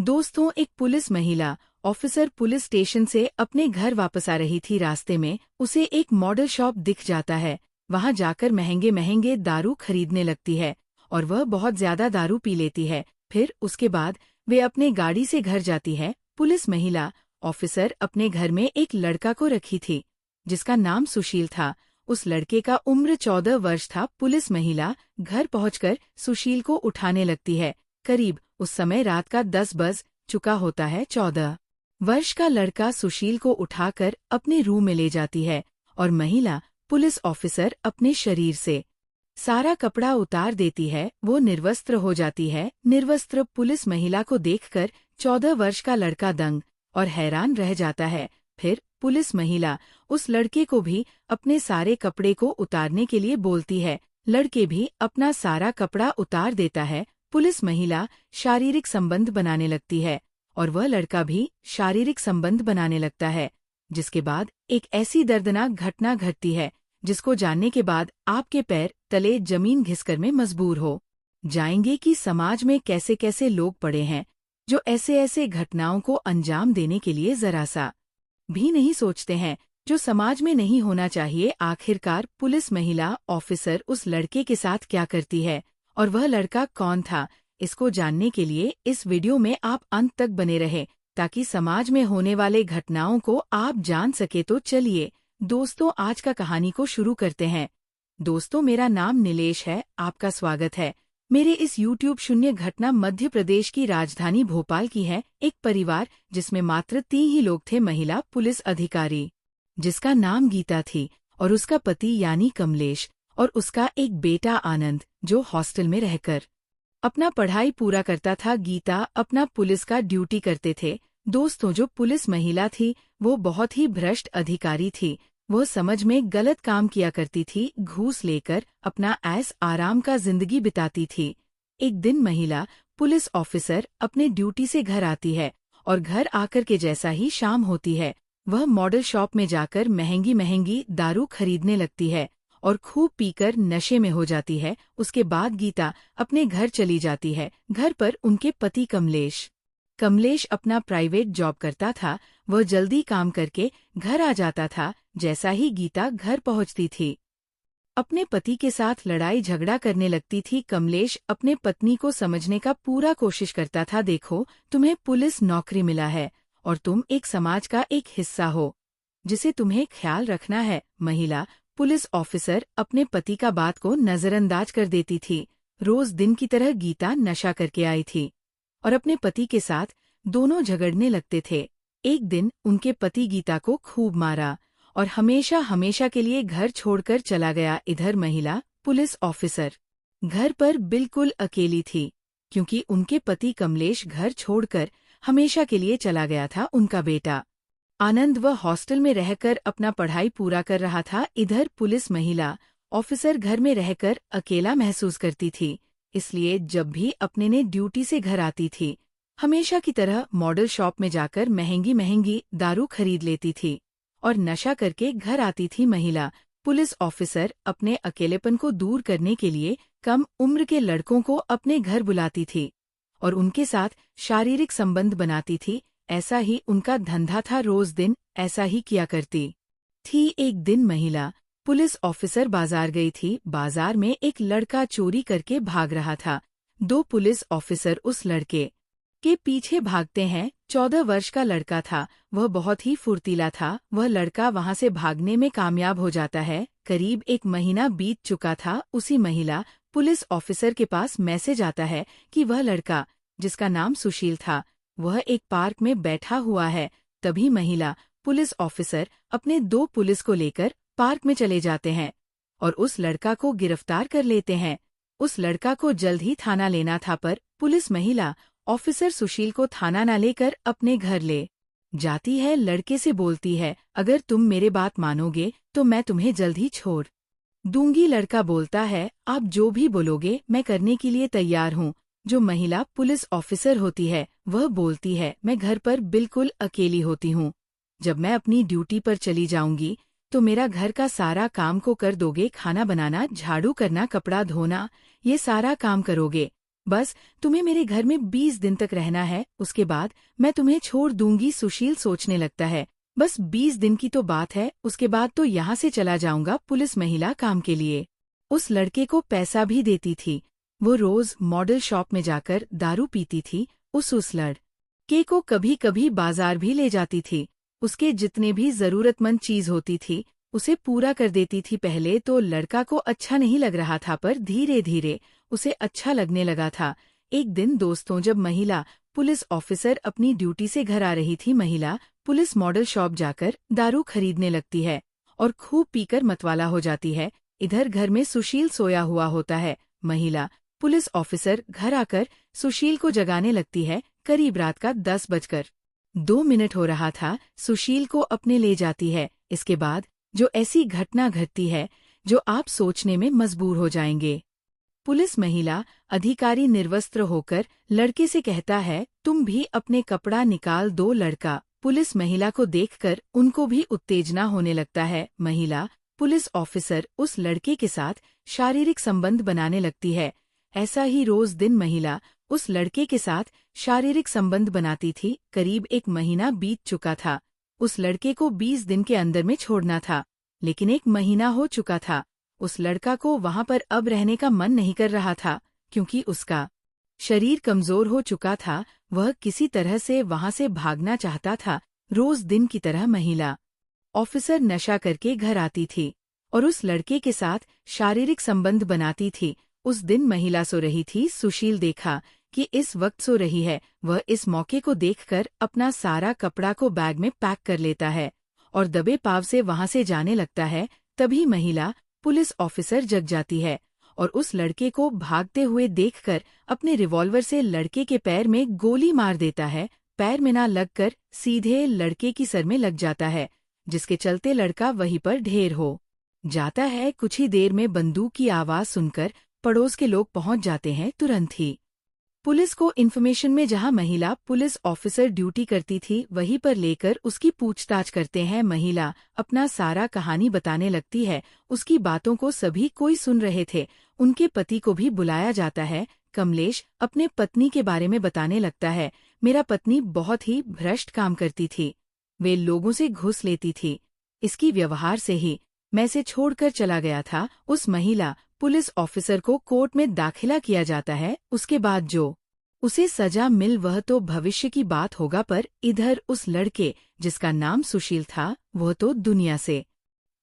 दोस्तों, एक पुलिस महिला ऑफिसर पुलिस स्टेशन से अपने घर वापस आ रही थी। रास्ते में उसे एक मॉडल शॉप दिख जाता है। वहां जाकर महंगे महंगे दारू खरीदने लगती है और वह बहुत ज्यादा दारू पी लेती है। फिर उसके बाद वे अपने गाड़ी से घर जाती है। पुलिस महिला ऑफिसर अपने घर में एक लड़का को रखी थी जिसका नाम सुशील था। उस लड़के का उम्र 14 वर्ष था। पुलिस महिला घर पहुंचकर सुशील को उठाने लगती है। करीब उस समय रात का 10 बज चुका होता है। 14 वर्ष का लड़का सुशील को उठाकर अपने रूम में ले जाती है और महिला पुलिस ऑफिसर अपने शरीर से सारा कपड़ा उतार देती है। वो निर्वस्त्र हो जाती है। निर्वस्त्र पुलिस महिला को देखकर 14 वर्ष का लड़का दंग और हैरान रह जाता है। फिर पुलिस महिला उस लड़के को भी अपने सारे कपड़े को उतारने के लिए बोलती है। लड़के भी अपना सारा कपड़ा उतार देता है। पुलिस महिला शारीरिक संबंध बनाने लगती है और वह लड़का भी शारीरिक संबंध बनाने लगता है, जिसके बाद एक ऐसी दर्दनाक घटना घटती है जिसको जानने के बाद आपके पैर तले जमीन घिसकर में मजबूर हो जाएंगे कि समाज में कैसे कैसे लोग पड़े हैं जो ऐसे ऐसे घटनाओं को अंजाम देने के लिए जरा सा भी नहीं सोचते हैं, जो समाज में नहीं होना चाहिए। आखिरकार पुलिस महिला ऑफिसर उस लड़के के साथ क्या करती है और वह लड़का कौन था, इसको जानने के लिए इस वीडियो में आप अंत तक बने रहे ताकि समाज में होने वाले घटनाओं को आप जान सके। तो चलिए दोस्तों, आज का कहानी को शुरू करते हैं। दोस्तों, मेरा नाम नीलेश है। आपका स्वागत है मेरे इस YouTube शून्य घटना। मध्य प्रदेश की राजधानी भोपाल की है एक परिवार जिसमें मात्र 3 ही लोग थे। महिला पुलिस अधिकारी जिसका नाम गीता थी और उसका पति यानी कमलेश और उसका एक बेटा आनंद जो हॉस्टल में रहकर अपना पढ़ाई पूरा करता था। गीता अपना पुलिस का ड्यूटी करते थे। दोस्तों, जो पुलिस महिला थी वो बहुत ही भ्रष्ट अधिकारी थी। वो समझ में गलत काम किया करती थी। घूस लेकर अपना ऐश आराम का जिंदगी बिताती थी। एक दिन महिला पुलिस ऑफिसर अपने ड्यूटी से घर आती है और घर आकर के जैसा ही शाम होती है वह मॉडल शॉप में जाकर महंगी महंगी दारू खरीदने लगती है और खूब पीकर नशे में हो जाती है। उसके बाद गीता अपने घर चली जाती है। घर पर उनके पति कमलेश अपना प्राइवेट जॉब करता था। वह जल्दी काम करके घर आ जाता था। जैसा ही गीता घर पहुंचती थी अपने पति के साथ लड़ाई झगड़ा करने लगती थी। कमलेश अपने पत्नी को समझने का पूरा कोशिश करता था। देखो, तुम्हें पुलिस नौकरी मिला है और तुम एक समाज का एक हिस्सा हो जिसे तुम्हें ख्याल रखना है। महिला पुलिस ऑफिसर अपने पति का बात को नजरअंदाज कर देती थी। रोज दिन की तरह गीता नशा करके आई थी और अपने पति के साथ दोनों झगड़ने लगते थे। एक दिन उनके पति गीता को खूब मारा और हमेशा हमेशा के लिए घर छोड़कर चला गया। इधर महिला पुलिस ऑफिसर घर पर बिल्कुल अकेली थी क्योंकि उनके पति कमलेश घर छोड़कर हमेशा के लिए चला गया था। उनका बेटा आनंद वह हॉस्टल में रहकर अपना पढ़ाई पूरा कर रहा था। इधर पुलिस महिला ऑफिसर घर में रहकर अकेला महसूस करती थी, इसलिए जब भी अपने ने ड्यूटी से घर आती थी हमेशा की तरह मॉडल शॉप में जाकर महंगी महंगी दारू खरीद लेती थी और नशा करके घर आती थी। महिला पुलिस ऑफिसर अपने अकेलेपन को दूर करने के लिए कम उम्र के लड़कों को अपने घर बुलाती थी और उनके साथ शारीरिक संबंध बनाती थी। ऐसा ही उनका धंधा था। रोज दिन ऐसा ही किया करती थी। एक दिन महिला पुलिस ऑफिसर बाजार गई थी। बाजार में एक लड़का चोरी करके भाग रहा था। 2 पुलिस ऑफिसर उस लड़के के पीछे भागते हैं। 14 वर्ष का लड़का था। वह बहुत ही फुर्तीला था। वह लड़का वहां से भागने में कामयाब हो जाता है। करीब 1 महीना बीत चुका था। उसी महिला पुलिस ऑफिसर के पास मैसेज आता है कि वह लड़का जिसका नाम सुशील था वह एक पार्क में बैठा हुआ है। तभी महिला पुलिस ऑफिसर अपने 2 पुलिस को लेकर पार्क में चले जाते हैं और उस लड़का को गिरफ्तार कर लेते हैं। उस लड़का को जल्द ही थाना लेना था, पर पुलिस महिला ऑफिसर सुशील को थाना न लेकर अपने घर ले जाती है। लड़के से बोलती है, अगर तुम मेरे बात मानोगे तो मैं तुम्हें जल्द ही छोड़ दूंगी। लड़का बोलता है, आप जो भी बोलोगे मैं करने के लिए तैयार हूँ। जो महिला पुलिस ऑफिसर होती है वह बोलती है, मैं घर पर बिल्कुल अकेली होती हूँ। जब मैं अपनी ड्यूटी पर चली जाऊंगी तो मेरा घर का सारा काम को कर दोगे। खाना बनाना, झाड़ू करना, कपड़ा धोना, ये सारा काम करोगे। बस तुम्हें मेरे घर में 20 दिन तक रहना है, उसके बाद मैं तुम्हें छोड़ दूंगी। सुशील सोचने लगता है, बस 20 दिन की तो बात है, उसके बाद तो यहाँ से चला जाऊंगा। पुलिस महिला काम के लिए उस लड़के को पैसा भी देती थी। वो रोज मॉडल शॉप में जाकर दारू पीती थी। उस लड़के को कभी कभी बाजार भी ले जाती थी। उसके जितने भी जरूरतमंद चीज होती थी उसे पूरा कर देती थी। पहले तो लड़का को अच्छा नहीं लग रहा था, पर धीरे धीरे उसे अच्छा लगने लगा था। एक दिन दोस्तों, जब महिला पुलिस ऑफिसर अपनी ड्यूटी से घर आ रही थी, महिला पुलिस मॉडल शॉप जाकर दारू खरीदने लगती है और खूब पीकर मतवाला हो जाती है। इधर घर में सुशील सोया हुआ होता है। महिला पुलिस ऑफिसर घर आकर सुशील को जगाने लगती है। करीब रात का 10:02 हो रहा था। सुशील को अपने ले जाती है। इसके बाद जो ऐसी घटना घटती है जो आप सोचने में मजबूर हो जाएंगे। पुलिस महिला अधिकारी निर्वस्त्र होकर लड़के से कहता है, तुम भी अपने कपड़ा निकाल दो। लड़का पुलिस महिला को देखकर उनको भी उत्तेजना होने लगता है। महिला पुलिस ऑफिसर उस लड़के के साथ शारीरिक संबंध बनाने लगती है। ऐसा ही रोज दिन महिला उस लड़के के साथ शारीरिक संबंध बनाती थी। करीब 1 महीना बीत चुका था। उस लड़के को 20 दिन के अंदर में छोड़ना था, लेकिन 1 महीना हो चुका था। उस लड़का को वहां पर अब रहने का मन नहीं कर रहा था, क्योंकि उसका शरीर कमजोर हो चुका था। वह किसी तरह से वहां से भागना चाहता था। रोज दिन की तरह महिला ऑफिसर नशा करके घर आती थी और उस लड़के के साथ शारीरिक संबंध बनाती थी। उस दिन महिला सो रही थी। सुशील देखा कि इस वक्त सो रही है। वह इस मौके को देखकर अपना सारा कपड़ा को बैग में पैक कर लेता है और दबे पाव से वहां से जाने लगता है। तभी महिला पुलिस ऑफिसर जग जाती है और उस लड़के को भागते हुए देखकर अपने रिवॉल्वर से लड़के के पैर में गोली मार देता है। पैर में ना लगकर सीधे लड़के की सर में लग जाता है, जिसके चलते लड़का वहीं पर ढेर हो जाता है। कुछ ही देर में बंदूक की आवाज सुनकर पड़ोस के लोग पहुंच जाते हैं। तुरंत ही पुलिस को इन्फॉर्मेशन में जहां महिला पुलिस ऑफिसर ड्यूटी करती थी वहीं पर लेकर उसकी पूछताछ करते हैं। महिला अपना सारा कहानी बताने लगती है। उसकी बातों को सभी कोई सुन रहे थे। उनके पति को भी बुलाया जाता है। कमलेश अपने पत्नी के बारे में बताने लगता है, मेरा पत्नी बहुत ही भ्रष्ट काम करती थी। वे लोगों से घूस लेती थी। इसकी व्यवहार से ही मैं इसे छोड़कर चला गया था। उस महिला पुलिस ऑफिसर को कोर्ट में दाखिला किया जाता है। उसके बाद जो उसे सजा मिल वह तो भविष्य की बात होगा, पर इधर उस लड़के जिसका नाम सुशील था वह तो दुनिया से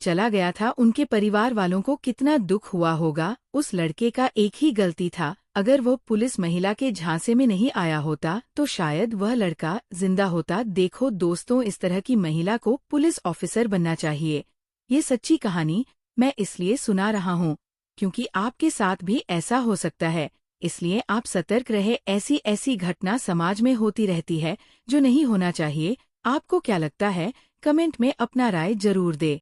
चला गया था। उनके परिवार वालों को कितना दुख हुआ होगा। उस लड़के का एक ही गलती था, अगर वह पुलिस महिला के झांसे में नहीं आया होता तो शायद वह लड़का जिंदा होता। देखो दोस्तों, इस तरह की महिला को पुलिस ऑफिसर बनना चाहिए। ये सच्ची कहानी मैं इसलिए सुना रहा हूँ क्योंकि आपके साथ भी ऐसा हो सकता है, इसलिए आप सतर्क रहे। ऐसी घटना समाज में होती रहती है जो नहीं होना चाहिए। आपको क्या लगता है? कमेंट में अपना राय जरूर दे।